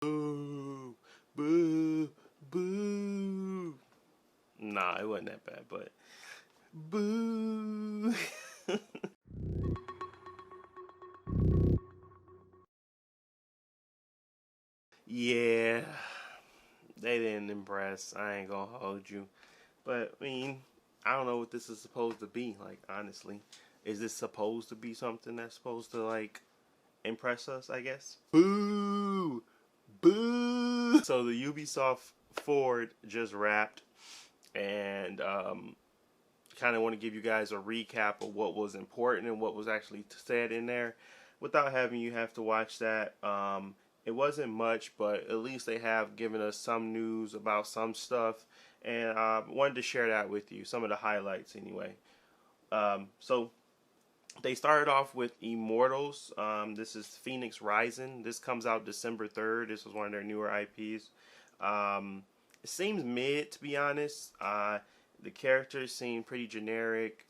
Boo, boo, boo. Nah, it wasn't that bad, but boo. Yeah, they didn't impress. I ain't gonna hold you. But I mean, I don't know what this is supposed to be. Like, honestly, is this supposed to be something that's supposed to like impress us? I guess. Boo, boo. So the Ubisoft Forward just wrapped, and kind of want to give you guys a recap of what was important and what was actually said in there, without having you have to watch that. It wasn't much, but at least they have given us some news about some stuff, and wanted to share that with you. Some of the highlights, anyway. So they started off with Immortals. This is Phoenix Rising. This comes out December 3rd. This was one of their newer IPs. It seems mid, to be honest. The characters seem pretty generic.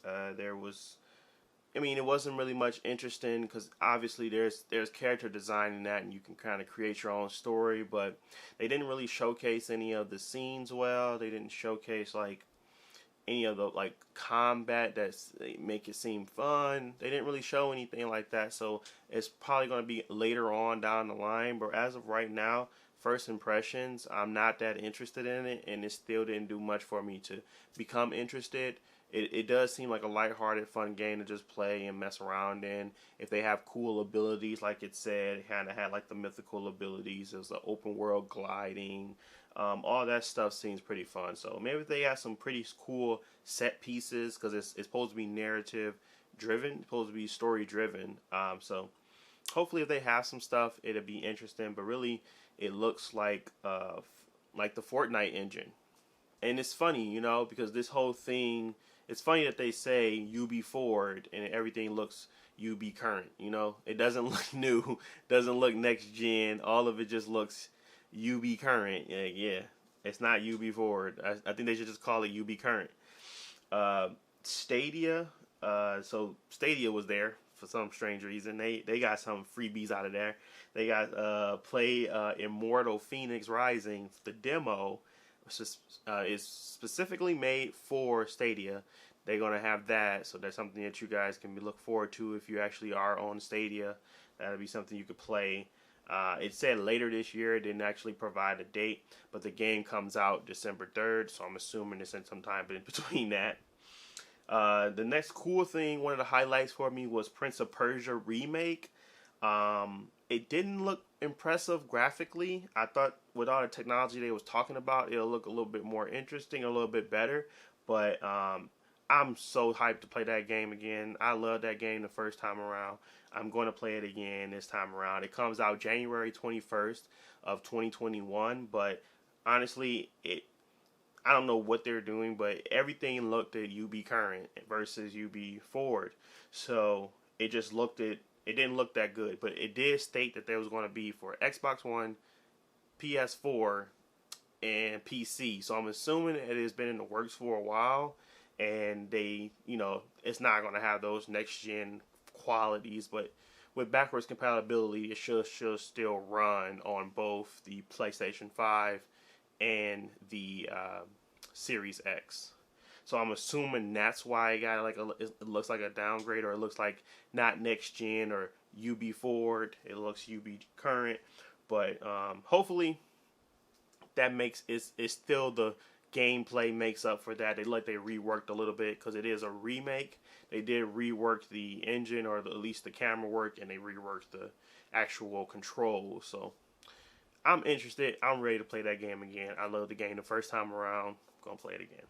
It wasn't really much interesting because obviously there's character design in that, and you can kind of create your own story. But they didn't really showcase any of the scenes well. They didn't showcase like any of the like combat that's make it seem fun. They didn't really show anything like that, so it's probably going to be later on down the line. But as of right now, first impressions, I'm not that interested in it, and it still didn't do much for me to become interested. It does seem like a lighthearted, fun game to just play and mess around in. If they have cool abilities, like it said, it kind of had like the mythical abilities. There's the open world gliding. All that stuff seems pretty fun. So maybe if they have some pretty cool set pieces, because it's supposed to be narrative driven, it's supposed to be story driven. So hopefully if they have some stuff, it'll be interesting. But really, it looks like the Fortnite engine. And it's funny, because this whole thing, it's funny that they say UB forward and everything looks UB current. It doesn't look new, doesn't look next gen. All of it just looks UB current. Yeah. It's not UB forward. I think they should just call it UB current. Stadia. So Stadia was there for some strange reason. They got some freebies out of there. They got play Immortal Phoenix Rising. The demo is specifically made for Stadia. They're gonna have that, so that's something that you guys can look forward to if you actually are on Stadia. That'll be something you could play. It said later this year. It didn't actually provide a date, but the game comes out December 3rd, so I'm assuming it's in some time in between that. The next cool thing, one of the highlights for me, was Prince of Persia Remake. It didn't look impressive graphically. I thought with all the technology they was talking about, it'll look a little bit more interesting, a little bit better. But I'm so hyped to play that game again. I loved that game the first time around. I'm going to play it again this time around. It comes out January 21st of 2021, but honestly, I don't know what they're doing, but everything looked at UB current versus UB forward. So it didn't look that good, but it did state that there was going to be for Xbox One, PS4, and PC. So I'm assuming it has been in the works for a while, and it's not going to have those next gen qualities, but with backwards compatibility, it should still run on both the PlayStation 5 and the Series X. So I'm assuming that's why it got it looks like a downgrade, or it looks like not next gen or UB forward. It looks UB current, but hopefully that makes it's still the gameplay makes up for that. They reworked a little bit because it is a remake. They did rework the engine, or at least the camera work, and they reworked the actual controls. So I'm interested. I'm ready to play that game again. I loved the game the first time around. I'm gonna play it again.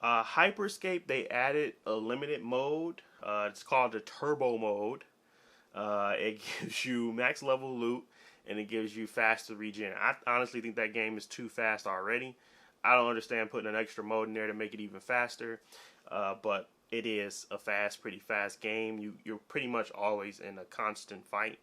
Hyperscape, they added a limited mode. It's called the Turbo mode. It gives you max level loot, and it gives you faster regen. I honestly think that game is too fast already. I don't understand putting an extra mode in there to make it even faster. But it is a pretty fast game. You're pretty much always in a constant fight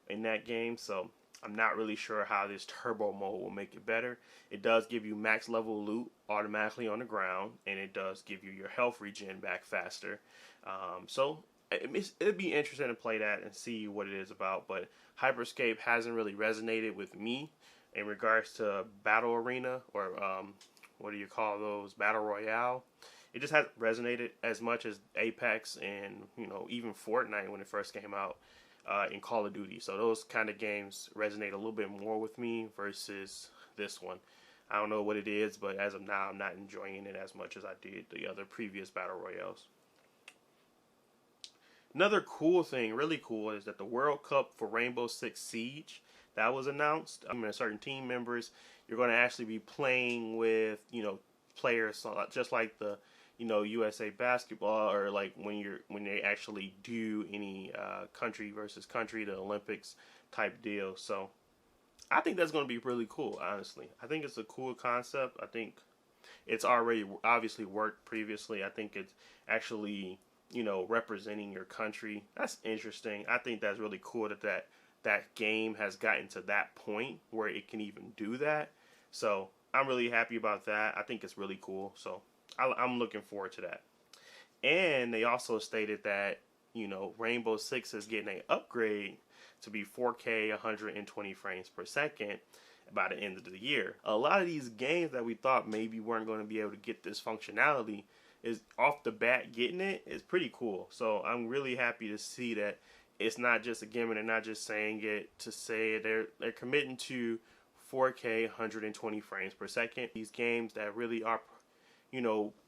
in that game. So I'm not really sure how this turbo mode will make it better. It does give you max level loot automatically on the ground, and it does give you your health regen back faster. So it'd be interesting to play that and see what it is about. But Hyperscape hasn't really resonated with me in regards to battle arena or what do you call those, battle royale. It just hasn't resonated as much as Apex and even Fortnite when it first came out, in Call of Duty. So those kind of games resonate a little bit more with me versus this one. I don't know what it is, but as of now, I'm not enjoying it as much as I did the other previous battle royales. Another cool thing, really cool, is that the World Cup for Rainbow Six Siege that was announced. I mean, certain team members, you're going to actually be playing with players just like the USA basketball, or like when they actually do any country versus country, the Olympics type deal. So I think that's going to be really cool, honestly. I think it's a cool concept. I think it's already obviously worked previously. I think it's actually, representing your country. That's interesting. I think that's really cool that game has gotten to that point where it can even do that. So I'm really happy about that. I think it's really cool. So I'm looking forward to that. And they also stated that, Rainbow Six is getting an upgrade to be 4K 120 frames per second by the end of the year. A lot of these games that we thought maybe weren't going to be able to get this functionality is off the bat getting it is pretty cool. So I'm really happy to see that it's not just a gimmick. They're not just saying it to say it. They're committing to 4K 120 frames per second. These games that really are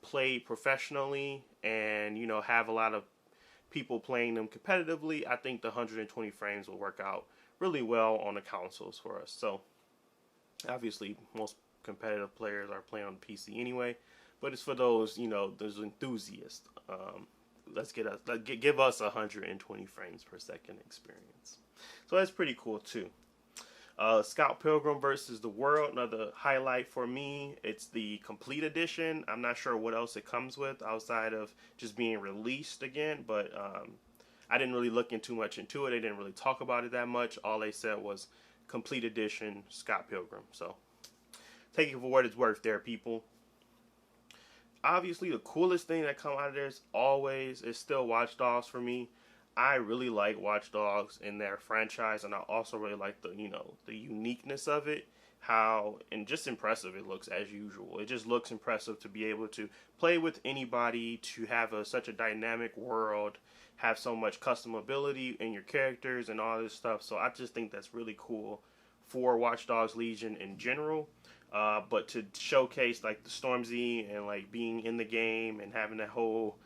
played professionally and have a lot of people playing them competitively, I think the 120 frames will work out really well on the consoles for us. So obviously most competitive players are playing on the PC anyway, but it's for those those enthusiasts. Give us 120 frames per second experience. So that's pretty cool too. Scout Pilgrim versus the World, another highlight for me. It's the complete edition. I'm not sure what else it comes with outside of just being released again, but I didn't really look too much into it. They didn't really talk about it that much. All they said was complete edition Scout Pilgrim. So take it for what it's worth there, people. Obviously, the coolest thing that come out of there is still Watchdogs for me. I really like Watchdogs in their franchise, and I also really like the uniqueness of it, how and just impressive it looks as usual. It just looks impressive to be able to play with anybody, to have such a dynamic world, have so much customability in your characters and all this stuff. So I just think that's really cool for Watch Dogs Legion in general. But to showcase like the Stormzy and like being in the game and having that whole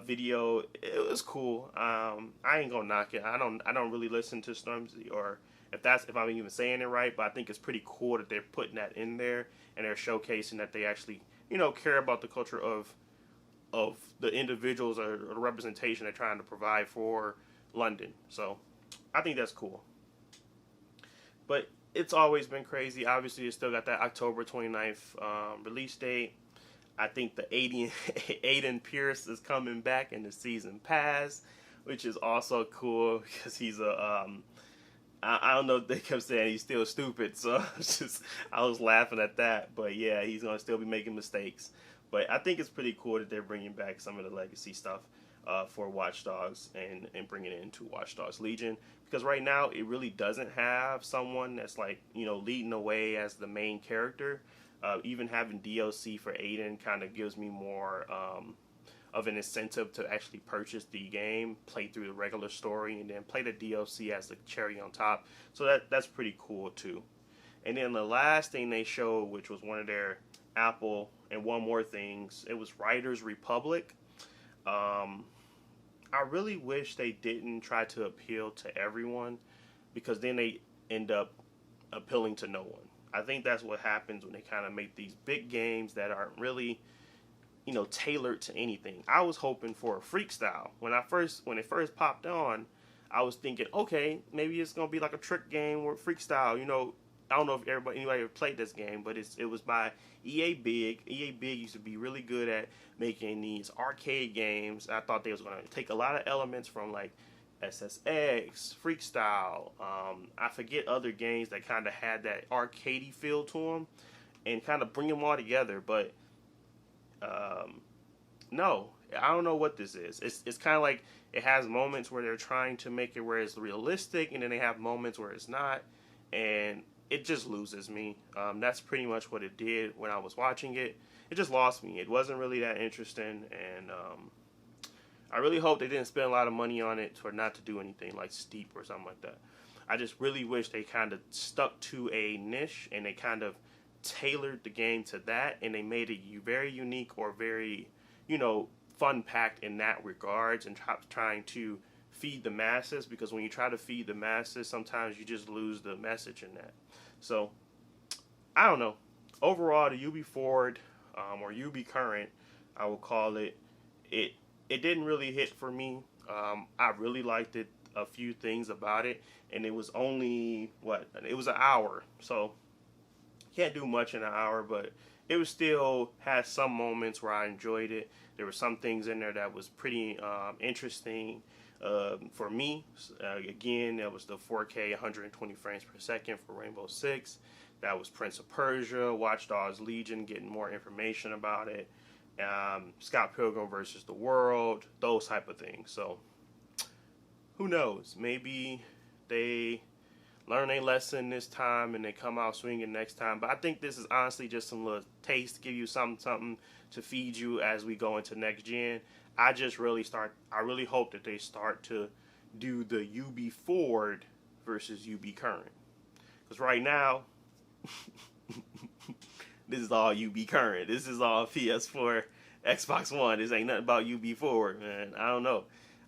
video, it was cool. I ain't gonna knock it. I don't really listen to Stormzy, or if I'm even saying it right, but I think it's pretty cool that they're putting that in there and they're showcasing that they actually care about the culture of the individuals or the representation they're trying to provide for London. So I think that's cool. But it's always been crazy. Obviously, it's still got that October 29th release date. I think the Aiden Pierce is coming back in the season pass, which is also cool because he's I don't know if they kept saying he's still stupid, so I was laughing at that. But yeah, he's gonna still be making mistakes. But I think it's pretty cool that they're bringing back some of the legacy stuff for Watch Dogs and bringing it into Watch Dogs Legion, because right now it really doesn't have someone that's like leading the way as the main character. Even having DLC for Aiden kind of gives me more of an incentive to actually purchase the game, play through the regular story, and then play the DLC as the cherry on top. So that's pretty cool too. And then the last thing they showed, which was one of their Apple and one more things, it was Riders Republic. I really wish they didn't try to appeal to everyone, because then they end up appealing to no one. I think that's what happens when they kind of make these big games that aren't really, tailored to anything. I was hoping for a freak style. When it first popped on, I was thinking, okay, maybe it's gonna be like a trick game with freak style. I don't know if anybody ever played this game, but it was by EA Big. EA Big used to be really good at making these arcade games. I thought they was gonna take a lot of elements from like SSX, Freakstyle, I forget other games that kind of had that arcadey feel to them, and kind of bring them all together. But no, I don't know what this is. It's kind of like it has moments where they're trying to make it where it's realistic, and then they have moments where it's not, and it just loses me. That's pretty much what it did when I was watching it. It just lost me. It wasn't really that interesting, and I really hope they didn't spend a lot of money on it for not to do anything like Steep or something like that. I just really wish they kind of stuck to a niche and they kind of tailored the game to that, and they made it very unique or very, fun packed in that regards, and trying to feed the masses, because when you try to feed the masses, sometimes you just lose the message in that. So, I don't know. Overall, the UB Forward, or UB Current, I will call it, it didn't really hit for me. I really liked it, a few things about it, and it was only, it was an hour, so can't do much in an hour, but it was still had some moments where I enjoyed it. There were some things in there that was pretty interesting for me. Again, that was the 4K 120 frames per second for Rainbow Six. That was Prince of Persia, Watchdogs Legion, getting more information about it. Scott Pilgrim versus the World, those type of things. So, who knows? Maybe they learn a lesson this time and they come out swinging next time. But I think this is honestly just some little taste to give you something to feed you as we go into next gen. I really hope that they start to do the UB Forward versus UB Current. Because right now, this is all UB Current. This is all PS4, Xbox One. This ain't nothing about UB Forward, man. I don't know.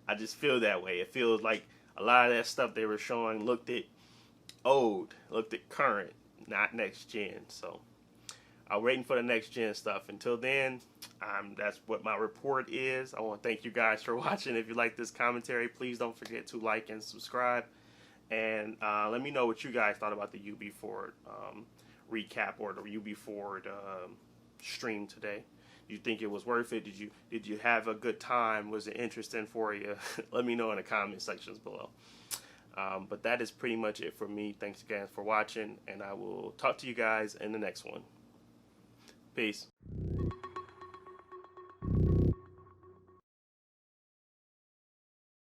I just feel that way. It feels like a lot of that stuff they were showing looked at old, looked at current, not next gen. So I'm waiting for the next gen stuff. Until then, that's what my report is. I want to thank you guys for watching. If you like this commentary, please don't forget to like and subscribe. And let me know what you guys thought about the UB Forward recap or the UB Forward stream today. Do you think it was worth it? Did you have a good time? Was it interesting for you? Let me know in the comment sections below. But that is pretty much it for me. Thanks again for watching, and I will talk to you guys in the next one. Peace.